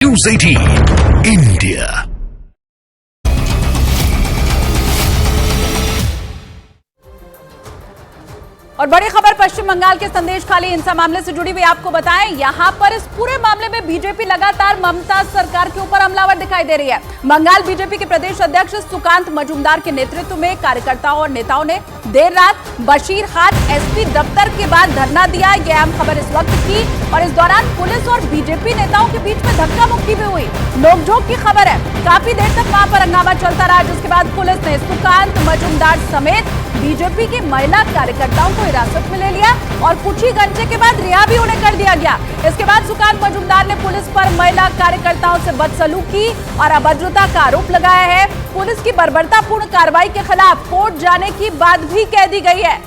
News 18 India। और बड़ी खबर पश्चिम बंगाल के संदेश खाली हिंसा मामले से जुड़ी हुई आपको बताएं, यहां पर इस पूरे मामले में बीजेपी लगातार ममता सरकार के ऊपर हमलावर दिखाई दे रही है। बंगाल बीजेपी के प्रदेश अध्यक्ष सुकांत मजूमदार के नेतृत्व में कार्यकर्ताओं और नेताओं ने देर रात बशीरहाट एसपी दफ्तर के बाद धरना दिया। यह अहम खबर इस वक्त की और इस दौरान पुलिस और बीजेपी नेताओं के बीच में धक्का मुक्की भी हुई। नोकझोंक की खबर है। काफी देर तक वहां पर हंगामा चलता रहा, जिसके बाद पुलिस ने सुकांत मजूमदार समेत बीजेपी के महिला कार्यकर्ताओं को हिरासत में ले लिया और कुछ ही घंटे के बाद रिहा भी उन्हें कर दिया गया। इसके बाद सुकांत मजूमदार ने पुलिस पर महिला कार्यकर्ताओं से बदसलूकी और अभद्रता का आरोप लगाया है। पुलिस की बर्बरतापूर्ण कार्रवाई के खिलाफ कोर्ट जाने की बात भी कह दी गई है।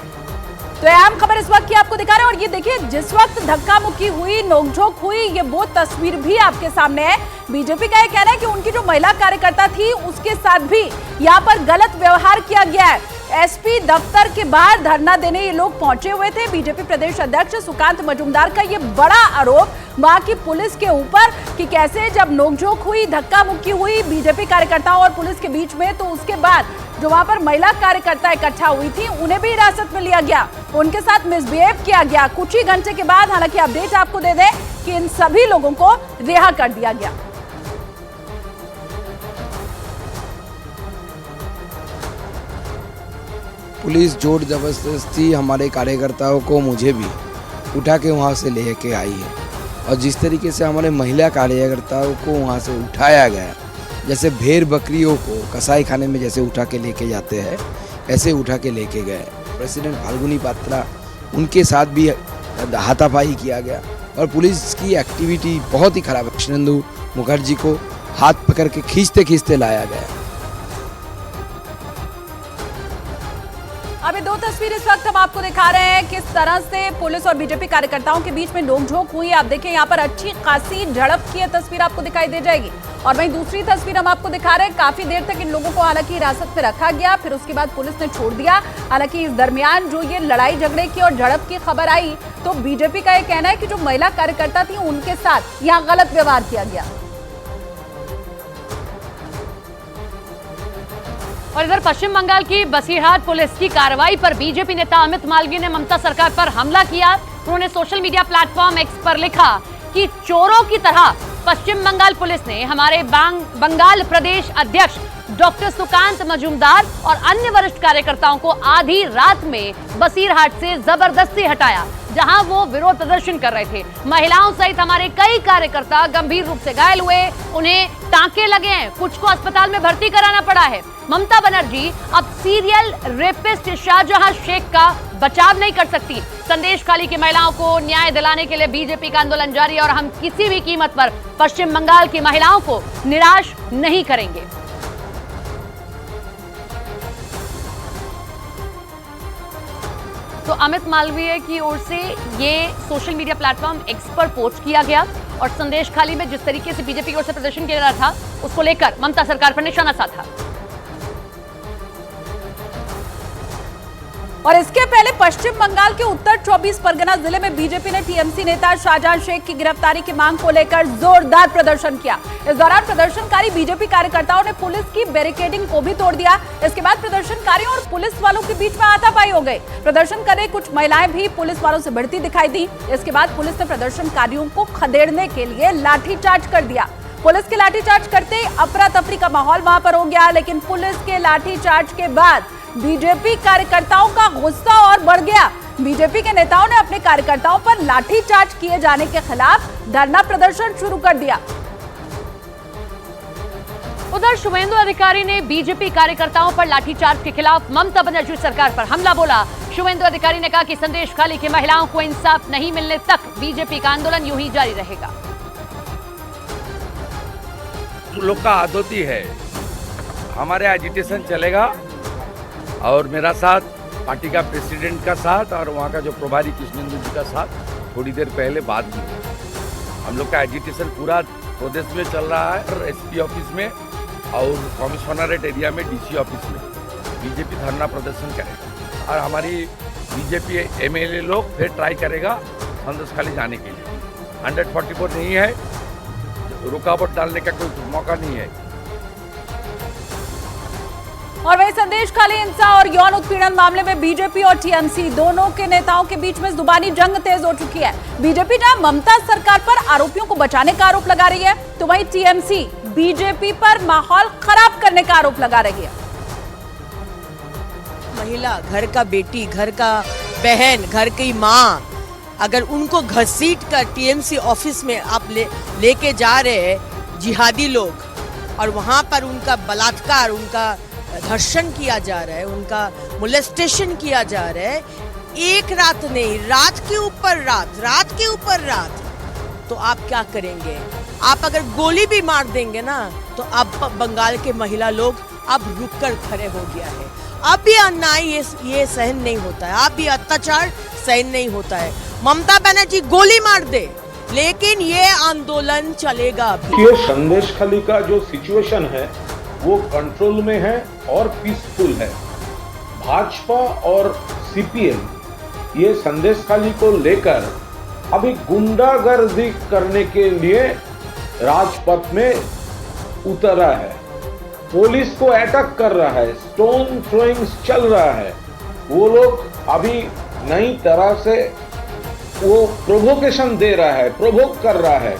तो अहम खबर इस वक्त की आपको दिखा रहे हैं और ये देखिए, जिस वक्त धक्का मुक्की हुई, नोकझोंक हुई, ये वो तस्वीर भी आपके सामने है। बीजेपी का यह कहना है कि उनकी जो महिला कार्यकर्ता थी उसके साथ भी यहाँ पर गलत व्यवहार किया गया है। एसपी दफ्तर के बाहर धरना देने ये लोग पहुंचे हुए थे। बीजेपी प्रदेश अध्यक्ष सुकांत मजूमदार का ये बड़ा आरोप वहां की पुलिस के ऊपर कि कैसे जब नोकझोंक हुई, धक्का मुक्की हुई बीजेपी कार्यकर्ताओं और पुलिस के बीच में, तो उसके बाद जो वहां पर महिला कार्यकर्ता इकट्ठा हुई थी उन्हें भी हिरासत में लिया गया, उनके साथ मिसबिहेव किया गया। कुछ ही घंटे के बाद, हालांकि अपडेट आपको दे दें कि इन सभी लोगों को रिहा कर दिया गया। पुलिस जोर जबरदस्ती हमारे कार्यकर्ताओं को, मुझे भी उठा के वहाँ से लेके आई है और जिस तरीके से हमारे महिला कार्यकर्ताओं को वहाँ से उठाया गया, जैसे भेड़ बकरियों को कसाई खाने में जैसे उठा के लेके जाते हैं, ऐसे उठा के लेके गए। प्रेसिडेंट फाल्गुनी पात्रा, उनके साथ भी हाथापाई किया गया और पुलिस की एक्टिविटी बहुत ही खराब है। कृष्णेंदु मुखर्जी को हाथ पकड़ के खींचते खींचते लाया गया। अब ये दो तस्वीर इस वक्त हम आपको दिखा रहे हैं किस तरह से पुलिस और बीजेपी कार्यकर्ताओं के बीच में नोकझोंक हुई। आप देखें, यहाँ पर अच्छी खासी झड़प की तस्वीर आपको दिखाई दे जाएगी। और वहीं दूसरी तस्वीर हम आपको दिखा रहे हैं, काफी देर तक इन लोगों को हालांकि हिरासत में रखा गया, फिर उसके बाद पुलिस ने छोड़ दिया। हालांकि इस दरमियान जो ये लड़ाई झगड़े की और झड़प की खबर आई, तो बीजेपी का यह कहना है कि जो महिला कार्यकर्ता थी उनके साथ यहाँ गलत व्यवहार किया गया। और इधर पश्चिम बंगाल की बसीरहाट पुलिस की कार्रवाई पर बीजेपी नेता अमित मालवीय ने ममता सरकार पर हमला किया। उन्होंने सोशल मीडिया प्लेटफॉर्म एक्स पर लिखा कि चोरों की तरह पश्चिम बंगाल पुलिस ने हमारे बंगाल प्रदेश अध्यक्ष डॉक्टर सुकांत मजूमदार और अन्य वरिष्ठ कार्यकर्ताओं को आधी रात में बसीरहाट से जबरदस्ती हटाया, जहां वो विरोध प्रदर्शन कर रहे थे। महिलाओं सहित हमारे कई कार्यकर्ता गंभीर रूप से घायल हुए, उन्हें टांके लगे हैं, कुछ को अस्पताल में भर्ती कराना पड़ा है। ममता बनर्जी अब सीरियल रेपिस्ट शाहजहां शेख का बचाव नहीं कर सकती। संदेश खाली की महिलाओं को न्याय दिलाने के लिए बीजेपी का आंदोलन जारी और हम किसी भी कीमत पर पश्चिम बंगाल की महिलाओं को निराश नहीं करेंगे। तो अमित मालवीय की ओर से ये सोशल मीडिया प्लेटफॉर्म एक्स पर पोस्ट किया गया और संदेश खाली में जिस तरीके से बीजेपी की ओर से प्रदर्शन किया जा रहा था, उसको लेकर ममता सरकार पर निशाना साधा। और इसके पहले पश्चिम बंगाल के उत्तर 24 परगना जिले में बीजेपी ने टीएमसी नेता शाहजहां शेख की गिरफ्तारी की मांग को लेकर जोरदार प्रदर्शन किया। इस दौरान प्रदर्शनकारी बीजेपी कार्यकर्ताओं ने पुलिस की बैरिकेडिंग को भी तोड़ दिया। इसके बाद प्रदर्शनकारियों और पुलिस वालों के बीच में हाथापाई हो गई। प्रदर्शन कर रहे कुछ महिलाएं भी पुलिस वालों से भिड़ती दिखाई दी। इसके बाद पुलिस ने प्रदर्शनकारियों को खदेड़ने के लिए लाठीचार्ज कर दिया। पुलिस के लाठीचार्ज करते ही अफरा तफरी का माहौल वहां पर हो गया, लेकिन पुलिस के लाठीचार्ज के बाद बीजेपी कार्यकर्ताओं का गुस्सा और बढ़ गया। बीजेपी के नेताओं ने अपने कार्यकर्ताओं पर लाठीचार्ज किए जाने के खिलाफ धरना प्रदर्शन शुरू कर दिया। उधर शुवेंदु अधिकारी ने बीजेपी कार्यकर्ताओं पर लाठीचार्ज के खिलाफ ममता बनर्जी सरकार पर हमला बोला। शुवेंदु अधिकारी ने कहा कि संदेश खाली की महिलाओं को इंसाफ नहीं मिलने तक बीजेपी का आंदोलन यूं ही जारी रहेगा। लोग का आदत ही है, हमारे एजिटेशन चलेगा और मेरा साथ पार्टी का प्रेसिडेंट का साथ और वहाँ का जो प्रभारी कृष्णेंदु जी का साथ थोड़ी देर पहले बात की। हम लोग का एजिटेशन पूरा प्रदेश में चल रहा है और एसपी ऑफिस में और कमिश्नरेट एरिया में डीसी ऑफिस में बीजेपी धरना प्रदर्शन करेगा और हमारी बीजेपी एमएलए लोग फिर ट्राई करेगा संदेश खाली जाने के लिए। 144 नहीं है, रुकावट डालने का कोई मौका नहीं है। और वही संदेश खाली हिंसा और यौन उत्पीड़न मामले में बीजेपी और टीएमसी दोनों के नेताओं के बीच में जुबानी जंग तेज हो चुकी है। बीजेपी जहां ममता सरकार पर आरोपियों को बचाने का आरोप लगा रही है, तो वहीं टीएमसी बीजेपी पर माहौल खराब करने का आरोप लगा रही है। महिला, घर का बेटी, घर का बहन, घर की माँ, अगर उनको घसीट कर टीएमसी ऑफिस में आप लेके जा रहे हैं जिहादी लोग, और वहाँ पर उनका बलात्कार, उनका धर्षण किया जा रहा है, उनका मोलेस्टेशन किया जा रहा है, एक रात नहीं, रात के ऊपर रात, रात के ऊपर रात, तो आप क्या करेंगे? आप अगर गोली भी मार देंगे ना, तो अब बंगाल के महिला लोग अब रुक कर खड़े हो गया है। अब भी अन्याय ये सहन नहीं होता है, अब भी अत्याचार सहन नहीं होता है। ममता बनर्जी गोली मार दे, लेकिन ये आंदोलन चलेगा अभी। ये संदेशखाली का जो सिचुएशन है वो कंट्रोल में है और पीसफुल है। भाजपा और सीपीएम ये संदेशखाली को लेकर अभी गुंडागर्दी करने के लिए राजपथ में उतरा है, पुलिस को अटैक कर रहा है, स्टोन थ्रोइंग्स चल रहा है। वो लोग अभी नई तरह से वो प्रोवोकेशन दे रहा है, प्रोवोक कर रहा है।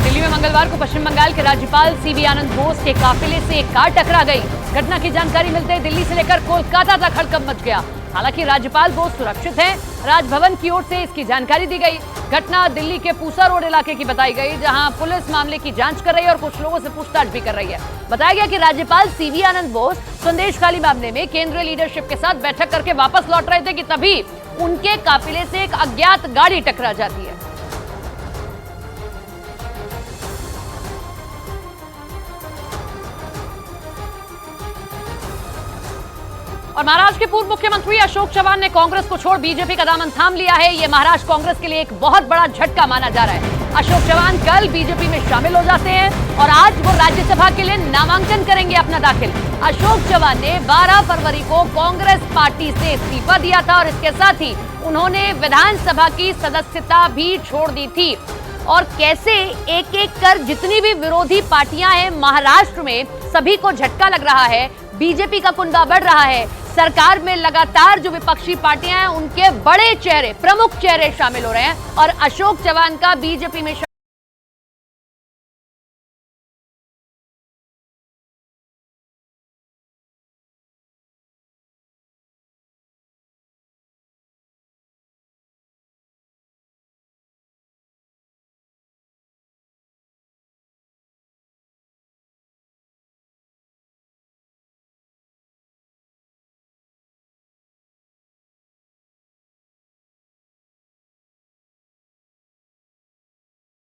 दिल्ली में मंगलवार को पश्चिम बंगाल के राज्यपाल सीवी आनंद बोस के काफिले से एक कार टकरा गई। घटना की जानकारी मिलते ही दिल्ली से लेकर कोलकाता तक हड़कंप मच गया। हालांकि राज्यपाल बोस सुरक्षित हैं। राजभवन की ओर से इसकी जानकारी दी गई। घटना दिल्ली के पूसा रोड इलाके की बताई गई, जहां पुलिस मामले की जांच कर रही है और कुछ लोगों से पूछताछ भी कर रही है। बताया गया कि राज्यपाल सीवी आनंद बोस संदेशखाली मामले में केंद्रीय लीडरशिप के साथ बैठक करके वापस लौट रहे थे कि तभी उनके काफिले से एक अज्ञात गाड़ी टकरा जाती है। और महाराष्ट्र के पूर्व मुख्यमंत्री अशोक चव्हाण ने कांग्रेस को छोड़ बीजेपी का दामन थाम लिया है। ये महाराष्ट्र कांग्रेस के लिए एक बहुत बड़ा झटका माना जा रहा है। अशोक चव्हाण कल बीजेपी में शामिल हो जाते हैं और आज वो राज्यसभा के लिए नामांकन करेंगे अपना दाखिल। अशोक चव्हाण ने 12 फरवरी को कांग्रेस पार्टी से इस्तीफा दिया था और इसके साथ ही उन्होंने विधानसभा की सदस्यता भी छोड़ दी थी। और कैसे एक एक कर जितनी भी विरोधी पार्टियां हैं महाराष्ट्र में, सभी को झटका लग रहा है। बीजेपी का कुंदा बढ़ रहा है। सरकार में लगातार जो विपक्षी पार्टियां हैं उनके बड़े चेहरे, प्रमुख चेहरे शामिल हो रहे हैं और अशोक चव्हाण का बीजेपी में